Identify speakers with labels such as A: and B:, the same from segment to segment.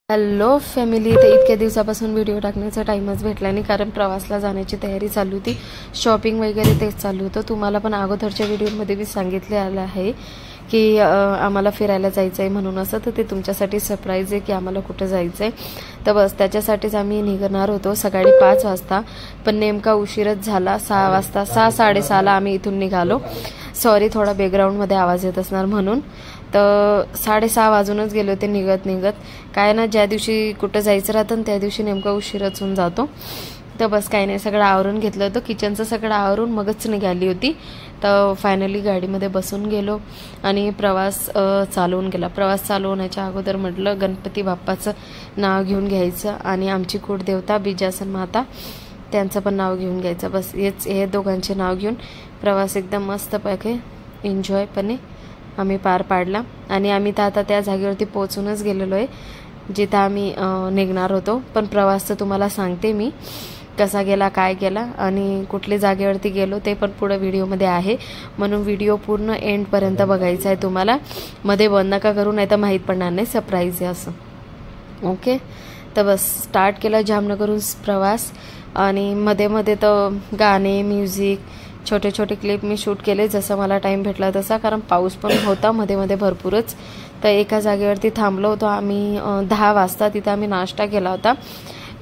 A: Hello family, तर इतक्या दिवसापासून व्हिडिओ टाकण्याचा टाईमच भेटला नाही, कारण प्रवासला जाण्याची तयारी चालू होती, शॉपिंग वगैरे तेच चालू होतं। तुम्हाला पण अगोदरच्या व्हिडिओमध्ये मी सांगितले आलं आहे की आम्हाला फिरायला जायचं आहे म्हणून, असं तर ते तुमच्यासाठी सरप्राईज आहे की आम्हाला कुठं जायचं आहे। तर बस त्याच्यासाठीच आम्ही निघणार होतो सकाळी 5 वाजता, पण नेमका उशीरच झाला। 6 वाजता 6:30ला आम्ही इथून निघालो। सॉरी, थोडा बॅकग्राऊंडमध्ये आवाज येत असणार म्हणून। तर 6:30 वाजूनच गेले होते निघत काय ना, ज्या दिवशी कुठं जायचं राहतं त्या दिवशी नेमका उशीरच होऊन जातो। तर बस काही नाही, सगळं आवरून घेतलं होतं, किचनचं सगळं आवरून मगच निघाली होती। तर फायनली गाडीमध्ये बसून गेलो आणि प्रवास चालवून गेला। प्रवास चालू होण्याच्या अगोदर म्हटलं गणपती बाप्पाचं नाव घेऊन घ्यायचं आणि आमची कुळदेवता बिजासन माता त्यांचं पण नाव घेऊन घ्यायचं। बस हे दोघांचे नाव घेऊन प्रवास एकदम मस्तपैकी एन्जॉयपणे आम्ही पार पाडला। आणि आम्ही तर आता त्या जागेवरती पोहोचूनच गेलेलो आहे जिथं आम्ही निघणार होतो। पण प्रवास तर तुम्हाला सांगते मी कसा गेला, काय गेला आणि कुठल्या जागेवरती गेलो ते पण पुढे व्हिडिओमध्ये आहे, म्हणून व्हिडिओ पूर्ण एंडपर्यंत बघायचा आहे तुम्हाला। मध्ये बंद नका करू, नाही तर माहीत पडणार नाही, सरप्राईज आहे असं। ओके, तर बस स्टार्ट केला जामनगरहून प्रवास। आणि मध्ये तर गाणे, म्युझिक, छोटे छोटे क्लिप मी शूट केले जसं मला टाईम भेटला तसा, कारण पाऊस पण होता मध्ये भरपूरच। तर एका जागेवरती थांबलो होतो आम्ही 10 वाजता, तिथं आम्ही नाश्ता केला होता।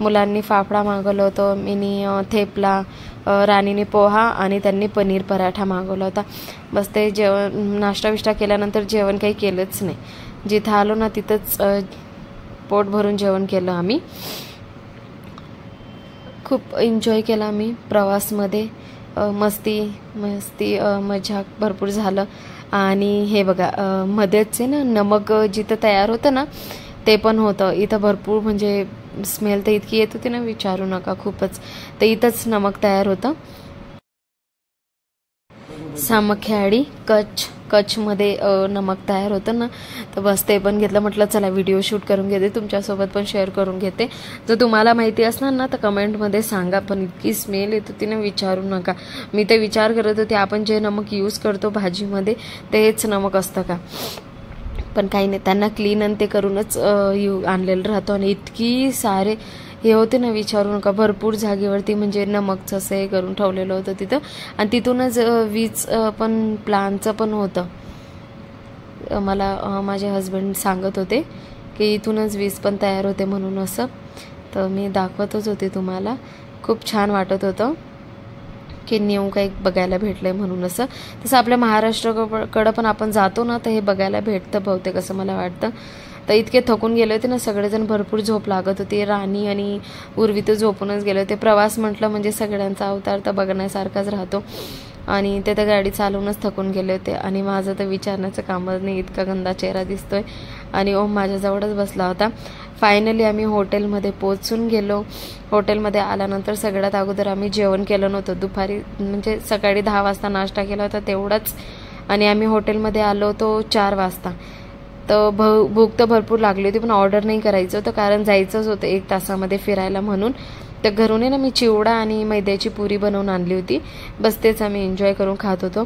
A: मुलांनी फाफडा मागवलं होतं, मिनी थेपला, राणीने पोहा आणि त्यांनी पनीर पराठा मागवला होता। बस ते जेवण नाश्ता केल्यानंतर जेवण काही केलंच नाही, जिथं आलो ना तिथंच पोट भरून जेवण केलं आम्ही। खूप एन्जॉय केला आम्ही प्रवासमध्ये, मस्ती मजाक भरपूर झालं। आणि हे बघा मध्येच आहे ना नमक जिथं तयार होतं ना ते पण होतं इथं भरपूर, म्हणजे स्मेल तर इतकी येत होती ना विचारू नका, खूपच। तर इथंच नमक तयार होतं, सामख्याडी कच्छमध्ये नमक तयार होतं ना। तर बस ते पण घेतलं, म्हटलं चला व्हिडिओ शूट करून घेते, तुमच्यासोबत पण शेअर करून घेते। जर तुम्हाला माहिती असणार ना तर कमेंटमध्ये सांगा, पण इतकी स्मेल येत होती ना विचारू नका। मी तर विचार करत होते आपण जे नमक यूज करतो भाजीमध्ये तेच नमक असतं का, पण काही नाही, त्यांना क्लीन आणि ते करूनच आणलेलं राहतो। आणि इतकी सारे हे होते ना विचारू नका, भरपूर जागेवरती म्हणजे नमकचं असं हे करून ठेवलेलं होतं तिथं। आणि तिथूनच वीज पण प्लांटचं पण होतं, मला माझे हस्बंड सांगत होते की इथूनच वीज पण तयार होते म्हणून असं। तर मी दाखवतच होते तुम्हाला, खूप छान वाटत होतं की न्यू काही बघायला भेटलंय म्हणून असं। तसं आपल्या महाराष्ट्राकडं पण आपण जातो ना तर हे बघायला भेटतं बहुतेक असं मला वाटतं। तर इतके थकून गेले होते ना सगळेजण, भरपूर झोप लागत होती, राणी आणि उर्वी तर झोपूनच गेले होते। प्रवास म्हटलं म्हणजे सगळ्यांचा अवतार तर बघण्यासारखाच राहतो, आणि ते तर गाडी चालवूनच थकून गेले होते। आणि माझं तर विचारण्याचं कामच नाही, इतका गंदा चेहरा दिसतोय। आणि ओम माझ्याजवळच बसला होता। फायनली आम्ही हॉटेलमध्ये पोहोचून गेलो। हॉटेलमध्ये आल्यानंतर सगळ्यात अगोदर आम्ही जेवण केलं नव्हतं दुपारी, म्हणजे सकाळी 10 वाजता नाश्ता केला होता तेवढाच, आणि आम्ही हॉटेलमध्ये आलो होतो 4 वाजता। तर भूक तर भरपूर लागली होती, पण ऑर्डर नाही करायचं होतं कारण जायचंच होतं 1 तासामध्ये फिरायला म्हणून। तर घरून आहे ना मी चिवडा आणि मैद्याची पुरी बनवून आणली होती, बस तेच आम्ही एन्जॉय करून खात होतो।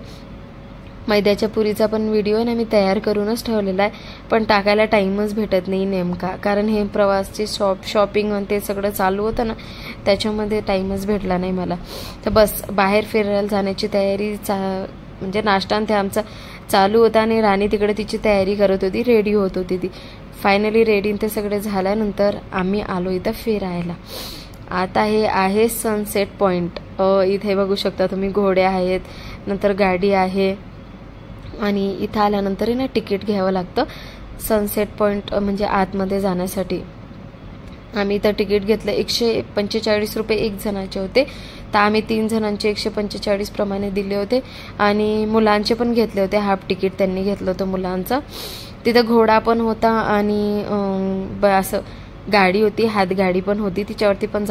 A: मैद्याच्या पुरीचा पण व्हिडिओ आहे ना मी तयार करूनच ठेवलेला आहे, पण टाकायला टाईमच भेटत नाही नेमका, कारण हे प्रवासची शॉपिंग आणि ते सगळं चालू होतं ना त्याच्यामध्ये टाईमच भेटला नाही मला। तर बस बाहेर फिरायला जाण्याची तयारी म्हणजे नाश्ता आणि ते आमचा चालू होता, आणि राणी तिकडे तिची तयारी करत होती, रेडी होत होती ती। फायनली रेडी ते सगळे झाल्यानंतर आम्ही आलो इथं फिरायला। आता हे आहे सनसेट पॉईंट, इथे बघू शकता तुम्ही, घोडे आहेत, नंतर गाडी आहे, आणि इथं आल्यानंतर ना तिकीट घ्यावं लागतं सनसेट पॉईंट म्हणजे आतमध्ये जाण्यासाठी। आम्ही इथं तिकीट घेतलं, 145 रुपये एक जणाचे होते, तर आम्ही 3 जणांचे 145 प्रमाणे दिले होते। आणि मुलांचे पण घेतले होते, हाफ तिकीट त्यांनी घेतलं होतं मुलांचं। तिथं घोडा पण होता आणि असं गाडी होती, हातगाडी पण होती, तिच्यावरती पण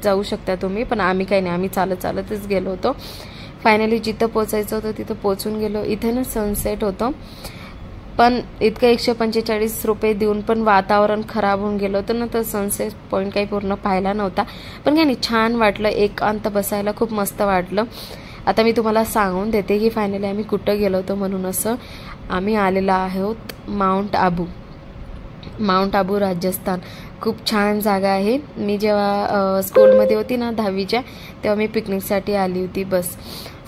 A: जाऊ शकता तुम्ही, पण आम्ही काही नाही, आम्ही चालतच गेलो होतो। फायनली जिथं पोचायचं होतं तिथं पोचून गेलो। इथे ना सनसेट होतं, पण इतकं 145 रुपये देऊन पण वातावरण खराब होऊन गेलं होतं ना, तर सनसेट पॉईंट काही पूर्ण पाहायला नव्हता, पण काही नाही, छान वाटलं, एकांत बसायला खूप मस्त वाटलं। आता मी तुम्हाला सांगून देते की फायनली आम्ही कुठं गेलो होतो म्हणून असं। आम्ही आलेलो आहोत माउंट आबू, माउंट आबू राजस्थान खूप छान जागा आहे. मी जेव्हा स्कूलमध्ये होती ना 10वीच्या, तेव्हा मी पिकनिकसाठी आली होती. बस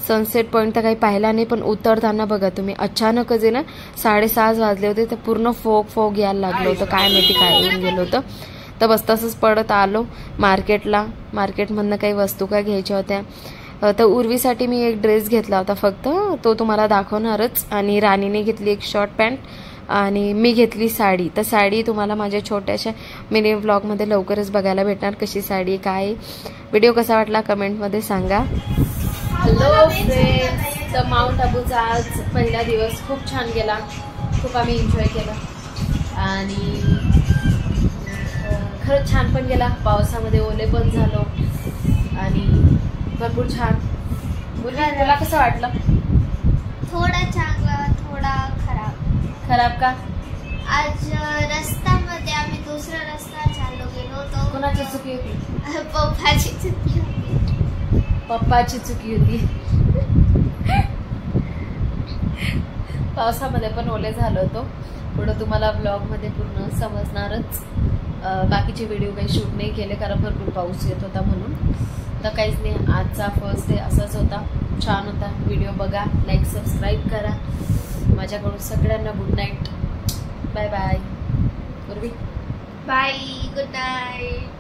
A: सनसेट पॉईंट तर काही पाहिला नाही, पण उतरताना बघा तुम्ही अचानकच आहे ना 6:30 वाजले होते, तर पूर्ण फोग यायला लागलं होतं. काय माहिती काय येऊन गेलं होतं. तर बस तसंच पडत आलो मार्केटमधनं काही वस्तू काय घ्यायच्या होत्या. तर उर्वीसाठी मी एक ड्रेस घेतला होता फक्त, तो तुम्हाला दाखवणारच. आणि राणीने घेतली एक शॉर्ट पॅन्ट आणि मी घेतली साडी. तर साडी तुम्हाला माझ्या छोट्याशा मिनी व्लॉगमध्ये लवकरच बघायला भेटणार, कशी साडी काय. व्हिडिओ कसा वाटला कमेंटमध्ये सांगा. हॅलो फ्रेंड्स, तर माउंट आबूचा आज पहिला दिवस खूप छान गेला. खूप आम्ही एन्जॉय केला आणि खरंच छान पण गेला. पावसामध्ये ओले पण झालो आणि भरपूर छान. तुला कसं वाटलं?
B: थोडा चांगला थोडा खराब
A: का?
B: आज रस्त्यामध्ये आम्ही दुसरा रस्ता चालू गेलो होतो.
A: कोणाची चुकी होती? पप्पाची चुकी होती. पावसामध्ये पण ओले झालो होतो. पुढं तुम्हाला ब्लॉगमध्ये पूर्ण समजणारच. बाकीचे व्हिडिओ काही शूट नाही केले कारण भरपूर पाऊस येत होता म्हणून. तर काहीच नाही, आजचा फर्स्ट डे असाच होता. छान होता. व्हिडिओ बघा, लाईक सबस्क्राईब करा. माझ्याकडून सगळ्यांना good night. Bye bye.
B: Bye, good night.